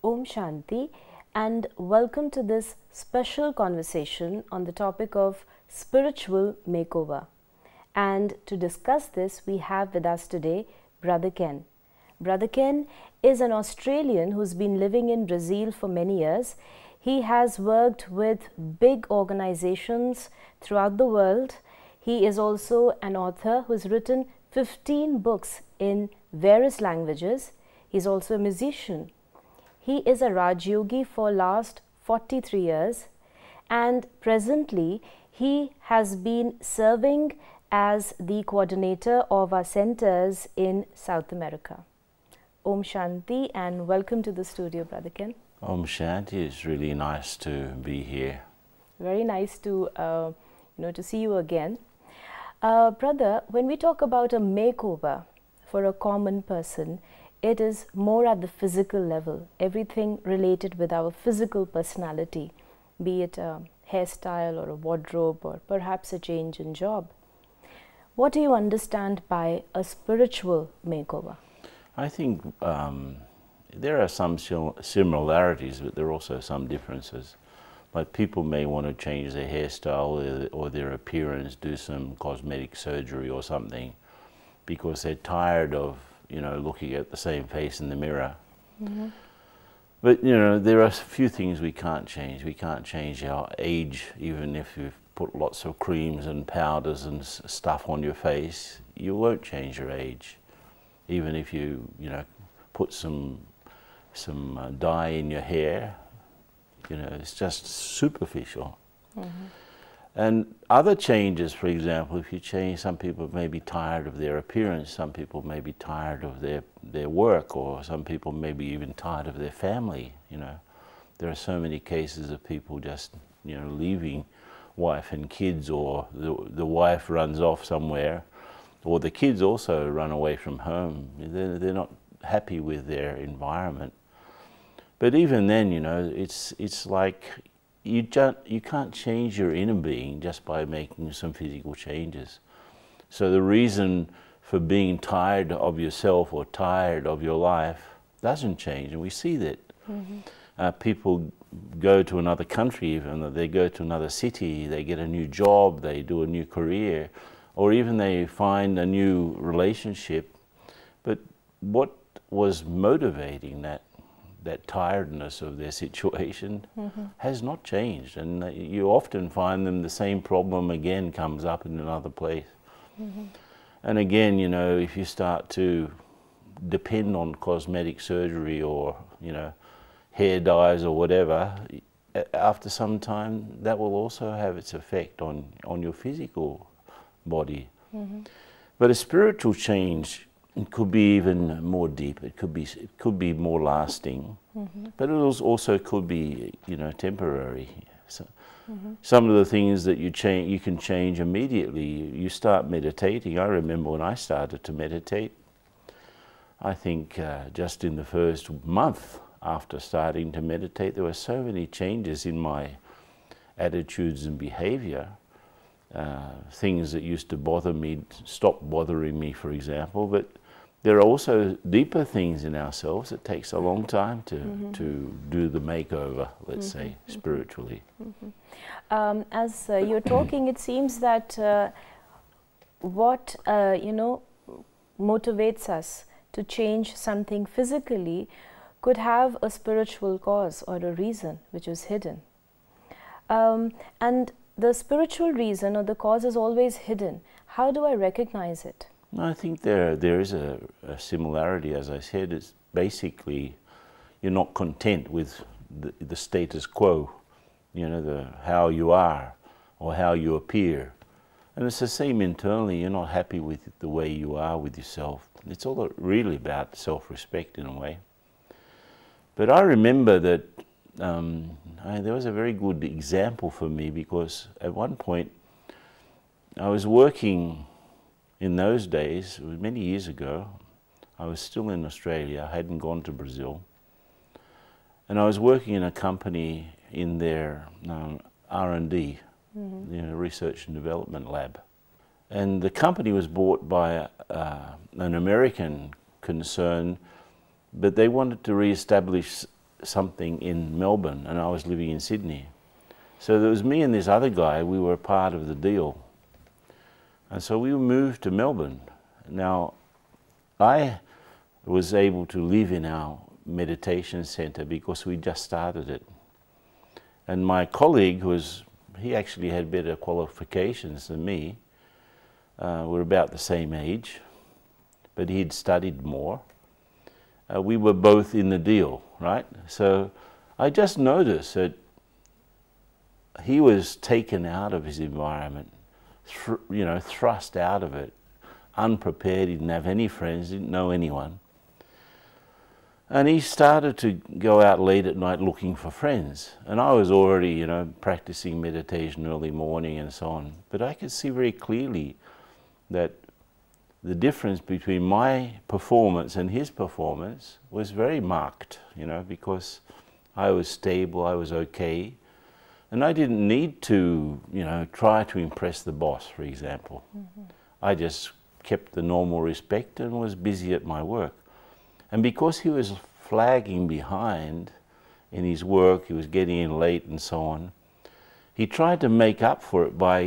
Om Shanti, and welcome to this special conversation on the topic of spiritual makeover. And to discuss this, we have with us today Brother Ken. Brother Ken is an Australian who's been living in Brazil for many years. He has worked with big organizations throughout the world. He is also an author who has written 15 books in various languages. He's also a musician. He is a Raj Yogi for last 43 years, and presently he has been serving as the coordinator of our centers in South America. Om Shanti, and welcome to the studio, Brother Ken. Om Shanti, it's really nice to be here. Very nice to to see you again. Brother, when we talk about a makeover for a common person, it is more at the physical level, everything related with our physical personality, be it a hairstyle or a wardrobe or perhaps a change in job. What do you understand by a spiritual makeover? I think there are some similarities, but there are also some differences. Like people may want to change their hairstyle or their appearance, do some cosmetic surgery or something, because they're tired of, looking at the same face in the mirror. Mm-hmm. But, there are a few things we can't change. We can't change our age, even if you've put lots of creams and powders and stuff on your face. You won't change your age. Even if you, put some dye in your hair, it's just superficial. Mm-hmm. And other changes, for example, if you change, some people may be tired of their appearance, some people may be tired of their work, or some people may be even tired of their family, There are so many cases of people just, leaving wife and kids, or the wife runs off somewhere, or the kids also run away from home. They're not happy with their environment. But even then, it's like you can't change your inner being just by making some physical changes. So the reason for being tired of yourself or tired of your life doesn't change, and we see that. Mm-hmm. People go to another country, even they go to another city, they get a new job, they do a new career, or even they find a new relationship. But what was motivating that tiredness of their situation mm-hmm. has not changed, and you often find them the same problem again comes up in another place. Mm-hmm. And again, if you start to depend on cosmetic surgery or hair dyes or whatever, after some time that will also have its effect on your physical body. Mm-hmm. But a spiritual change, it could be even more deep. It could be more lasting, mm-hmm. but it also could be, temporary. So, mm-hmm. Some of the things that you can change immediately. You start meditating. I remember when I started to meditate, I think just in the first month after starting to meditate, there were so many changes in my attitudes and behavior. Things that used to bother me stopped bothering me, for example, but there are also deeper things in ourselves. It takes a long time to do the makeover, let's say, spiritually. Mm-hmm. As you're talking, it seems that what motivates us to change something physically could have a spiritual cause or a reason which is hidden. And the spiritual reason or the cause is always hidden. How do I recognize it? I think there is a similarity, as I said. It's basically you're not content with the status quo, how you are or how you appear. And it's the same internally. You're not happy with the way you are with yourself. It's all really about self-respect in a way. But I remember that there was a very good example for me, because at one point I was working in those days, it was many years ago. I was still in Australia, I hadn't gone to Brazil. And I was working in a company in their R&D, mm-hmm. Research and Development Lab. And the company was bought by an American concern, but they wanted to re-establish something in Melbourne and I was living in Sydney. So there was me and this other guy, we were part of the deal. And so we moved to Melbourne. Now, I was able to live in our meditation center because we just started it. And my colleague he actually had better qualifications than me. We're about the same age, but he'd studied more. We were both in the deal, right? So I just noticed that he was taken out of his environment, thrust out of it, unprepared, he didn't have any friends, didn't know anyone. And he started to go out late at night looking for friends. And I was already, practicing meditation early morning and so on. But I could see very clearly that the difference between my performance and his performance was very marked, because I was stable, I was okay. And I didn't need to, try to impress the boss, for example. Mm-hmm. I just kept the normal respect and was busy at my work. And because he was flagging behind in his work, he was getting in late and so on, he tried to make up for it by,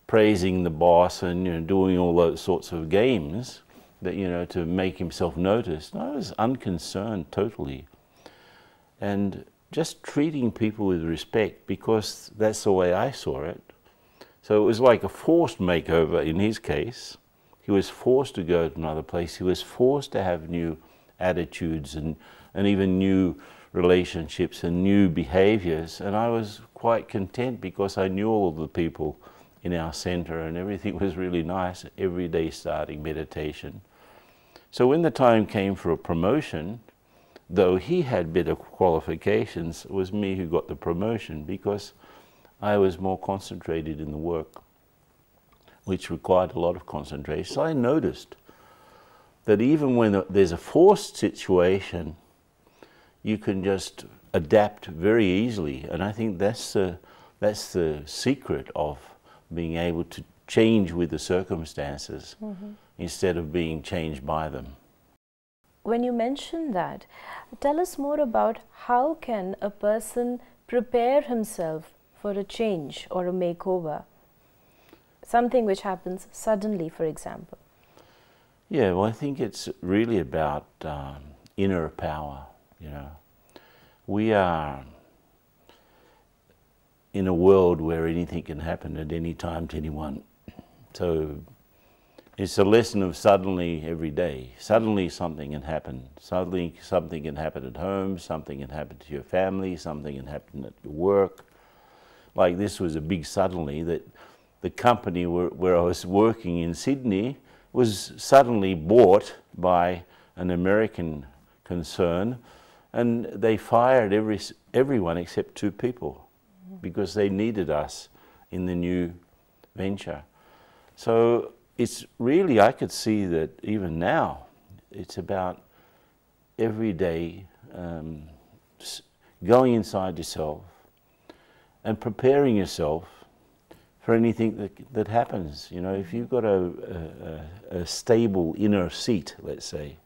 praising the boss and, doing all those sorts of games that, to make himself noticed. And I was unconcerned totally. And just treating people with respect because that's the way I saw it. So it was like a forced makeover in his case. He was forced to go to another place. He was forced to have new attitudes and even new relationships and new behaviors. And I was quite content because I knew all of the people in our center and everything was really nice, every day starting meditation. So when the time came for a promotion, though he had better qualifications, it was me who got the promotion because I was more concentrated in the work, which required a lot of concentration. So I noticed that even when there's a forced situation, you can just adapt very easily. And I think that's the secret of being able to change with the circumstances instead of being changed by them. When you mention that, tell us more about how can a person prepare himself for a change or a makeover, something which happens suddenly, for example. Yeah, well, I think it's really about inner power, We are in a world where anything can happen at any time to anyone. So it's a lesson of suddenly every day. Suddenly something can happen. Suddenly something can happen at home, something can happen to your family, something can happen at your work. Like this was a big suddenly that the company where I was working in Sydney was suddenly bought by an American concern, and they fired everyone except 2 people because they needed us in the new venture. So it's really, I could see that even now, it's about every day going inside yourself and preparing yourself for anything that happens. If you've got a stable inner seat, let's say,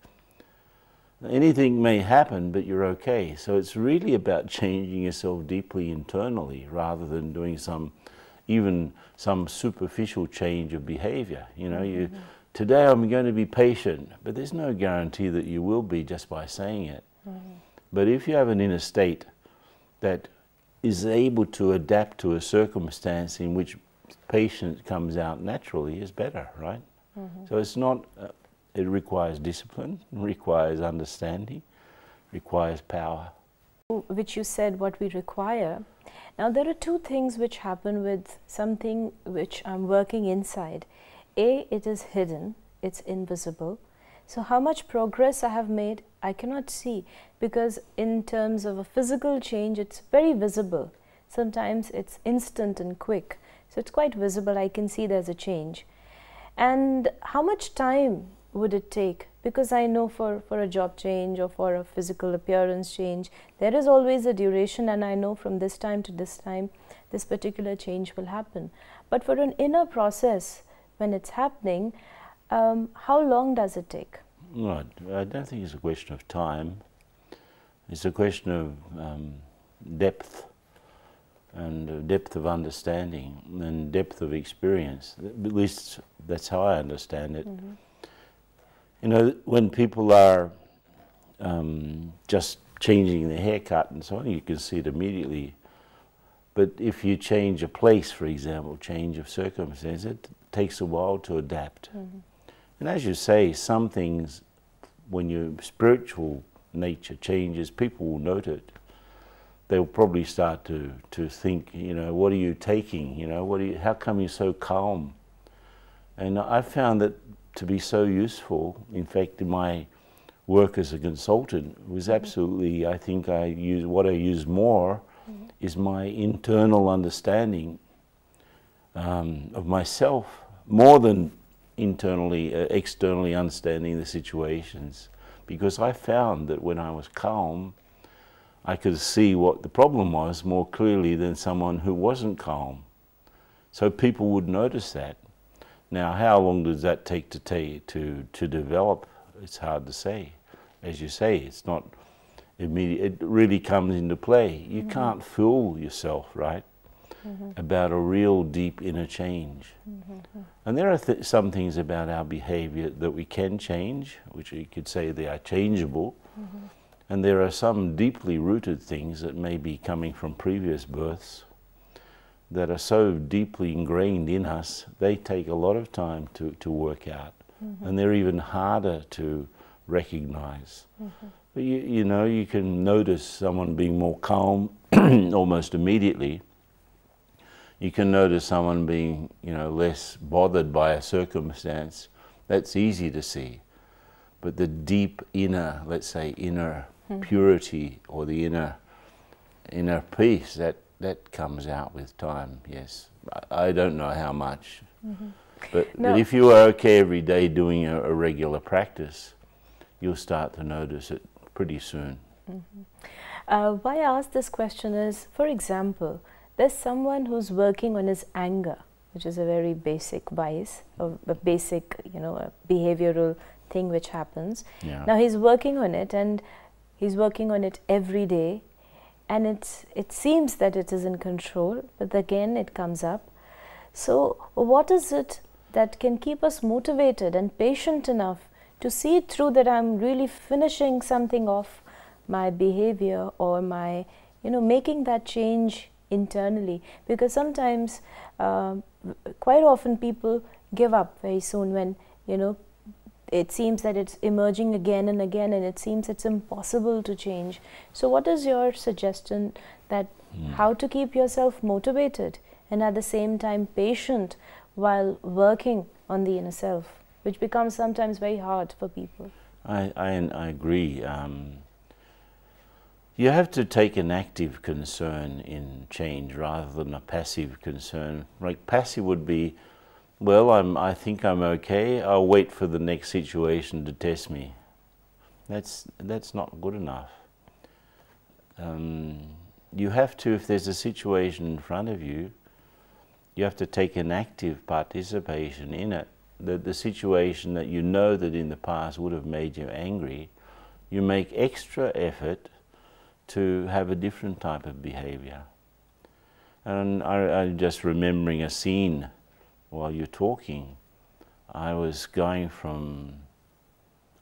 anything may happen, but you're okay. So it's really about changing yourself deeply internally rather than doing some superficial change of behavior. Today I'm going to be patient, but there's no guarantee that you will be just by saying it. But if you have an inner state that is able to adapt to a circumstance in which patience comes out naturally, is better, right? So it's not, it requires discipline, requires understanding, requires power. Which you said what we require. Now there are 2 things which happen with something which I'm working inside. A, it is hidden, it's invisible. So how much progress I have made, I cannot see, because in terms of a physical change, it's very visible. Sometimes it's instant and quick. So it's quite visible, I can see there's a change. And how much time would it take? Because I know for a job change or for a physical appearance change, there is always a duration, and I know from this time to this time, this particular change will happen. But for an inner process, when it's happening, how long does it take? Right. I don't think it's a question of time. It's a question of depth, and depth of understanding and depth of experience. At least that's how I understand it. Mm-hmm. You know, when people are just changing their haircut and so on, you can see it immediately. But if you change a place, for example, change of circumstance, it takes a while to adapt. Mm-hmm. And as you say, some things, when your spiritual nature changes, people will note it. They'll probably start to think, you know, what are you taking? You know, how come you're so calm? And I found that to be so useful. In fact, in my work as a consultant was absolutely, I think what I use more is my internal understanding of myself, more than externally understanding the situations. Because I found that when I was calm, I could see what the problem was more clearly than someone who wasn't calm. So people would notice that. Now, how long does that take to develop? It's hard to say. As you say, it's not immediate. It really comes into play. You can't fool yourself, right, about a real deep inner change. And there are some things about our behavior that we can change, which you could say they are changeable. And there are some deeply rooted things that may be coming from previous births that are so deeply ingrained in us, they take a lot of time to work out. And they're even harder to recognize. But you know, you can notice someone being more calm almost immediately. You can notice someone being, you know, less bothered by a circumstance. That's easy to see. But the deep inner, let's say, inner purity or the inner peace, that comes out with time, yes. I don't know how much. But if you are okay every day doing a regular practice, you'll start to notice it pretty soon. Why I ask this question is, for example, there's someone who's working on his anger, which is a very basic vice, a basic, you know, a behavioral thing which happens. Yeah. Now he's working on it, and he's working on it every day, and it seems that it is in control, but again it comes up. So what is it that can keep us motivated and patient enough to see it through, that I'm really finishing something off my behavior, or my, you know, making that change internally? Because sometimes, quite often people give up very soon when, you know, it seems that it's emerging again and again, and it seems it's impossible to change. So what is your suggestion that how to keep yourself motivated and at the same time patient while working on the inner self, which becomes sometimes very hard for people? I agree. You have to take an active concern in change rather than a passive concern. Like passive would be, well, I think I'm okay, I'll wait for the next situation to test me. That's not good enough. You have to, if there's a situation in front of you, you have to take an active participation in it. The situation that you know that in the past would have made you angry, you make extra effort to have a different type of behavior. And I'm just remembering a scene while you're talking. I was going from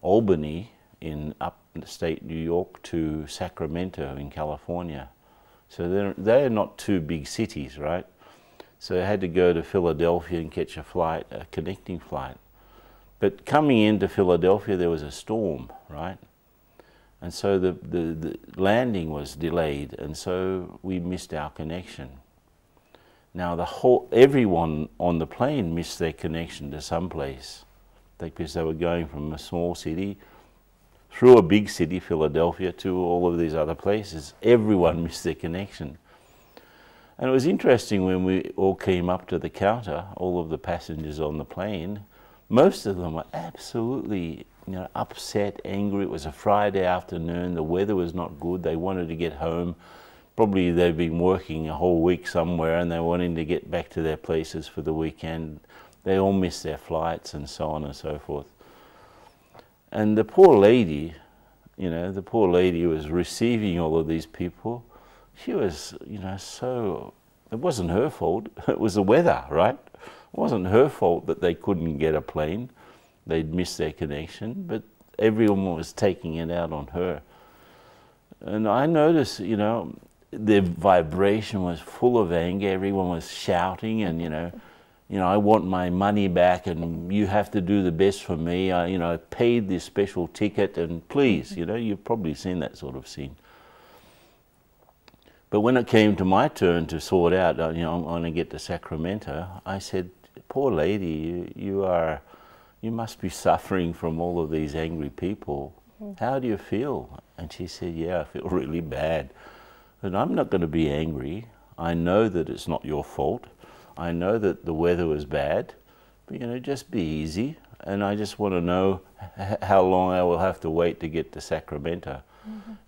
Albany in upstate New York to Sacramento in California. So they're not two big cities, right? So I had to go to Philadelphia and catch a flight, a connecting flight. But coming into Philadelphia, there was a storm, right? And so the landing was delayed, and so we missed our connection. Now everyone on the plane missed their connection to someplace, because they were going from a small city through a big city, Philadelphia, to all of these other places. Everyone missed their connection. And it was interesting when we all came up to the counter, all of the passengers on the plane, most of them were absolutely, you know, upset, angry. It was a Friday afternoon, the weather was not good, they wanted to get home. Probably they've been working a whole week somewhere and they're wanting to get back to their places for the weekend. They all missed their flights and so on and so forth. And the poor lady You know, the poor lady who was receiving all of these people, she was, you know, so, it wasn't her fault, it was the weather, right? It wasn't her fault that they couldn't get a plane, they'd missed their connection, but everyone was taking it out on her. And I noticed, you know, the vibration was full of anger, everyone was shouting and, you know, I want my money back and you have to do the best for me. I paid this special ticket and please, you know, you've probably seen that sort of scene. But when it came to my turn to sort out, I'm going to get to Sacramento, I said, poor lady, you must be suffering from all of these angry people. How do you feel? And she said, yeah, I feel really bad. But I'm not going to be angry. I know that it's not your fault. I know that the weather was bad, but, you know, just be easy. And I just want to know how long I will have to wait to get to Sacramento.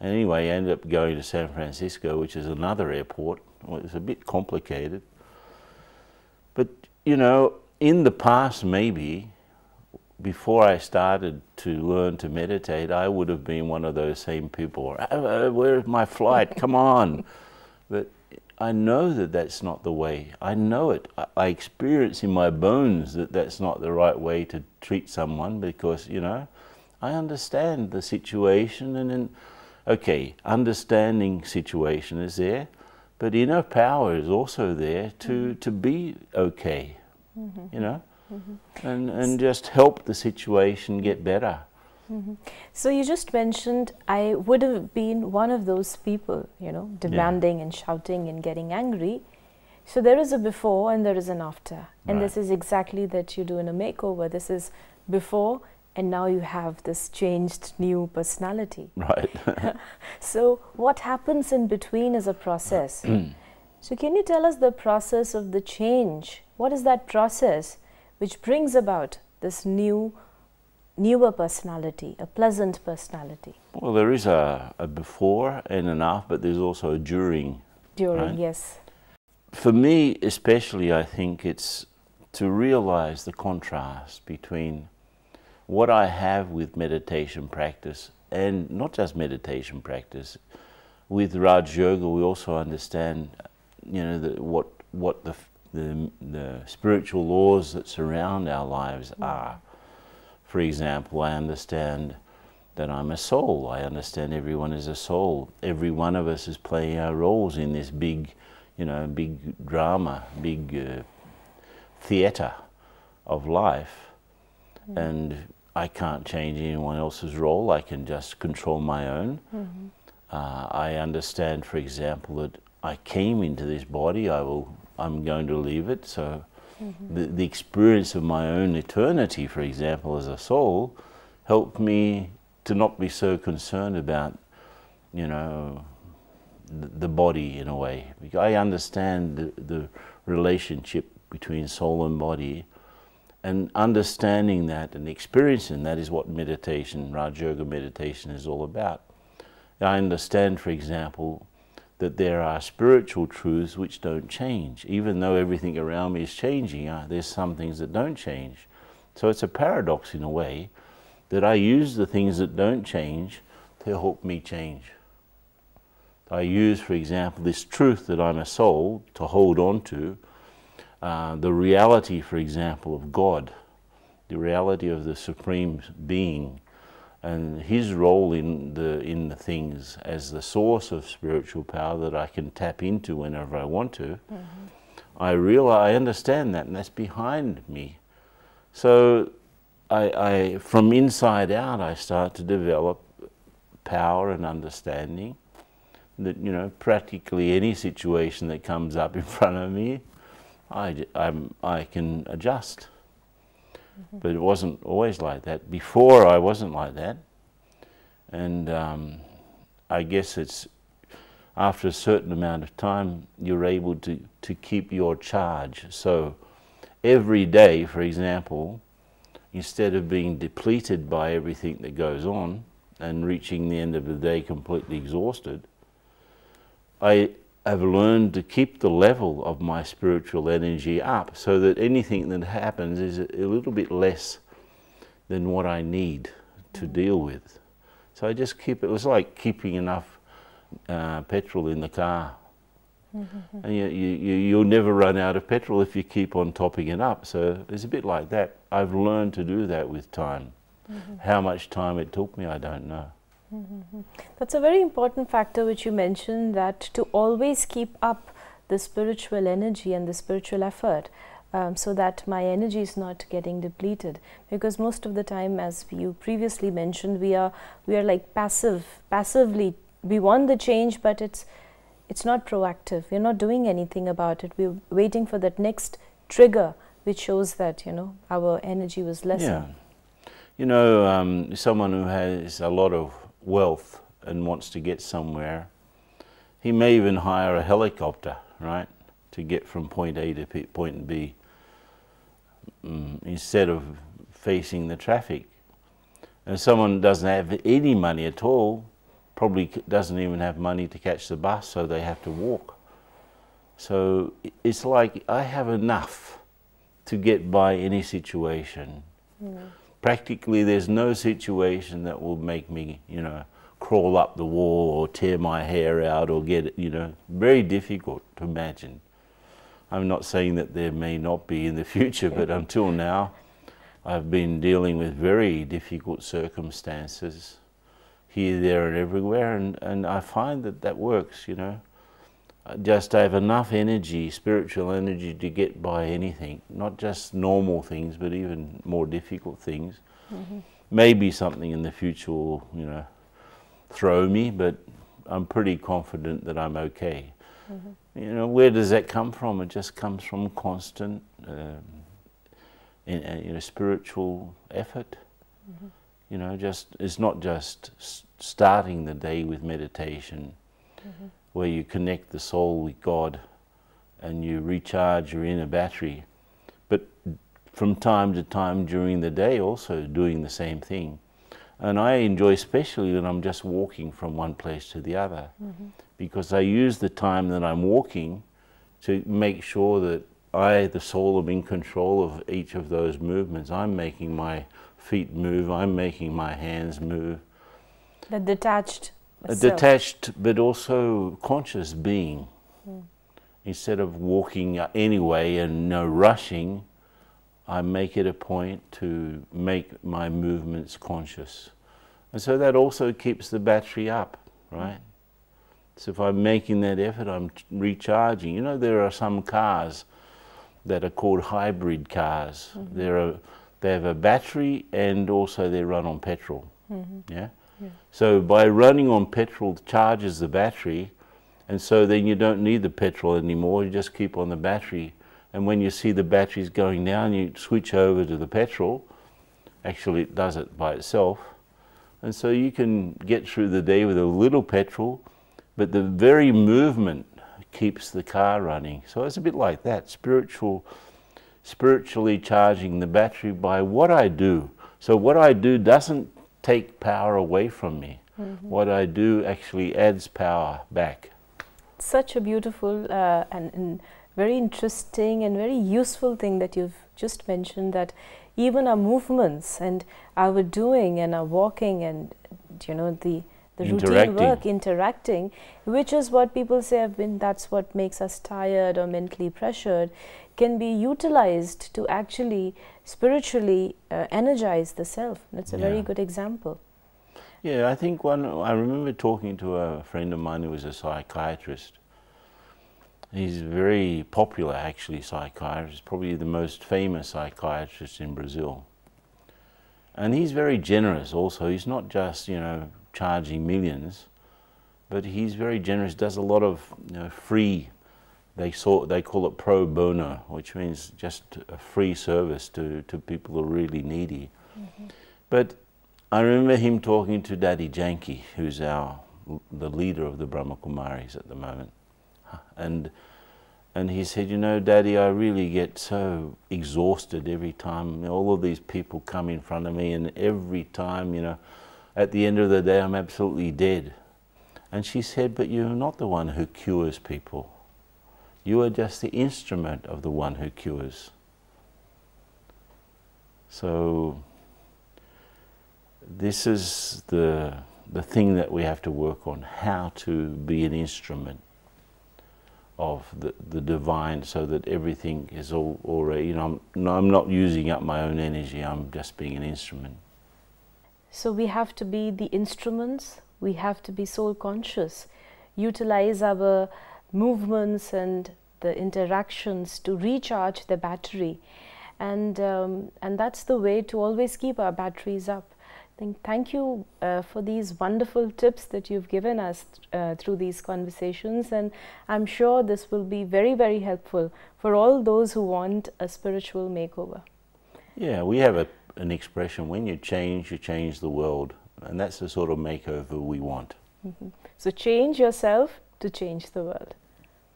And anyway, I ended up going to San Francisco, which is another airport. Well, it's a bit complicated. But, you know, in the past, maybe, before I started to learn to meditate, I would have been one of those same people. Where's my flight? Come on. But I know that that's not the way. I know it. I experience in my bones that that's not the right way to treat someone because, you know, I understand the situation and then, okay, understanding situation is there, but inner power is also there to be okay, you know, and just help the situation get better. So you just mentioned I would have been one of those people, you know, demanding and shouting and getting angry. So there is a before and there is an after. And this is exactly that you do in a makeover. This is before and now you have this changed new personality. Right. So what happens in between is a process. So can you tell us the process of the change? What is that process which brings about this newer personality, a pleasant personality? Well, there is a before and an after, but there's also a during. During, right? yes. For me, especially, I think it's to realize the contrast between what I have with meditation practice, and not just meditation practice. With Raj Yoga, we also understand, you know, what the spiritual laws that surround our lives are. For example, I understand that I'm a soul. I understand everyone is a soul. Every one of us is playing our roles in this big, you know, big drama, big theatre of life. And I can't change anyone else's role. I can just control my own. I understand, for example, that I came into this body. I'm going to leave it. So the experience of my own eternity, for example, as a soul, helped me to not be so concerned about, you know, the body in a way. Because I understand the relationship between soul and body, and understanding that and experiencing that is what meditation, Raj Yoga meditation, is all about. I understand, for example, that there are spiritual truths which don't change. Even though everything around me is changing, there's some things that don't change. So it's a paradox in a way that I use the things that don't change to help me change. I use, for example, this truth that I'm a soul to hold on to, the reality, for example, of God, the reality of the Supreme Being, and His role in the things as the source of spiritual power that I can tap into whenever I want to. I understand that, and that's behind me. So I from inside out, I start to develop power and understanding that, you know, practically any situation that comes up in front of me, I can adjust. But it wasn't always like that. Before, I wasn't like that. And I guess it's after a certain amount of time, you're able to keep your charge. So every day, for example, instead of being depleted by everything that goes on and reaching the end of the day completely exhausted, I have learned to keep the level of my spiritual energy up so that anything that happens is a little bit less than what I need to deal with. So I just keep it was like keeping enough petrol in the car. And you'll never run out of petrol if you keep on topping it up. So it's a bit like that. I've learned to do that with time. How much time it took me, I don't know. That's a very important factor which you mentioned, that to always keep up the spiritual energy and the spiritual effort, so that my energy is not getting depleted. Because most of the time, as you previously mentioned, we are like passively. We want the change, but it's not proactive. We're not doing anything about it. We're waiting for that next trigger which shows that, you know, our energy was lessened. Yeah. You know, someone who has a lot of wealth and wants to get somewhere, he may even hire a helicopter, right, to get from point A to point B, instead of facing the traffic. And someone doesn't have any money at all, probably doesn't even have money to catch the bus, so they have to walk. So it's like I have enough to get by any situation. Practically there's no situation that will make me, you know, crawl up the wall or tear my hair out or get, you know, very difficult to imagine. I'm not saying that there may not be in the future, but until now I've been dealing with very difficult circumstances here, there and everywhere, and I find that that works, you know. Just have enough energy, spiritual energy, to get by anything, not just normal things, but even more difficult things. Maybe something in the future will, you know, throw me, but I'm pretty confident that I'm okay. You know, where does that come from? It just comes from constant, you know, spiritual effort. You know, it's not just starting the day with meditation, where you connect the soul with God and you recharge your inner battery, but from time to time during the day also doing the same thing. And I enjoy especially when I'm just walking from one place to the other, because I use the time that I'm walking to make sure that I, the soul, am in control of each of those movements. I'm making my feet move, I'm making my hands move. The detached A detached but also conscious being. Instead of walking anyway and no rushing, I make it a point to make my movements conscious. And so that also keeps the battery up, right? So if I'm making that effort, I'm recharging. You know, there are some cars that are called hybrid cars. They have a battery and also they run on petrol. Yeah? So by running on petrol charges the battery, and so then you don't need the petrol anymore, you just keep on the battery, and when you see the batteries going down you switch over to the petrol. Actually it does it by itself, and so you can get through the day with a little petrol, but the very movement keeps the car running. So it's a bit like that, spiritually charging the battery by what I do. So what I do doesn't take power away from me. What I do actually adds power back. Such a beautiful and very interesting and very useful thing that you've just mentioned, that even our movements and our doing and our walking and, you know, the routine work, interacting, which is what people say that's what makes us tired or mentally pressured, can be utilized to actually spiritually energize the self. That's a very good example. Yeah, I think I remember talking to a friend of mine who was a psychiatrist. He's very popular, actually, psychiatrist, probably the most famous psychiatrist in Brazil. And he's very generous also. He's not just, you know, charging millions, but he's very generous, does a lot of, you know, free, they call it pro bono, which means just a free service to people who are really needy. But I remember him talking to Daddy Janki, who's the leader of the Brahma Kumaris at the moment. And he said, you know, Daddy, I really get so exhausted every time. You know, all of these people come in front of me, and every time, you know, at the end of the day, I'm absolutely dead. And she said, but you're not the one who cures people. You are just the instrument of the one who cures. So this is the the thing that we have to work on, how to be an instrument of the divine, so that everything is already, I'm not using up my own energy, I'm just being an instrument. So we have to be the instruments, we have to be soul conscious, utilize our movements and the interactions to recharge the battery, and that's the way to always keep our batteries up. Thank you for these wonderful tips that you've given us through these conversations, and I'm sure this will be very, very helpful for all those who want a spiritual makeover. Yeah, we have an expression, when you change the world, and that's the sort of makeover we want. Mm-hmm. So change yourself to change the world.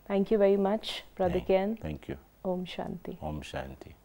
Thank you very much, Brother Ken. Thank you. Om Shanti. Om Shanti.